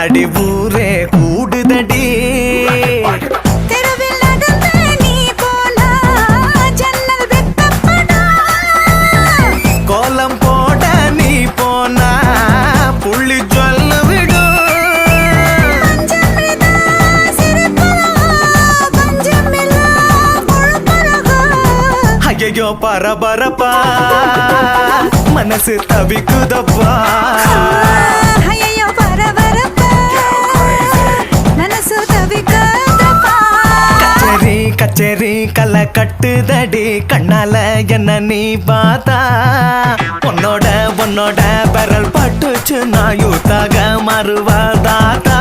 அடி ஊரே கூடுதடி தெருவில் நடந்து நீ போனா ஜன்னல் வெக்கப்படா கோலம் போட நீ போனா புள்ளி சொல்ல விடும் பஞ்சமிதா சிரிப்பழகா பஞ்சமில்லா முழுப்பழகா ஐயோ பரபரப்பா மனசு தவிக்குதப்பா ஐயையோ பரபரப்பா மனசு தவிக்குதப்பா கச்சேரி கச்சேரி களை கட்டுதடி கண்ணால என்ன நீ பார்த்தா உன்னோட பெரல் பட்டுச்சு நான் யூத்தாக மறுவதாத்தா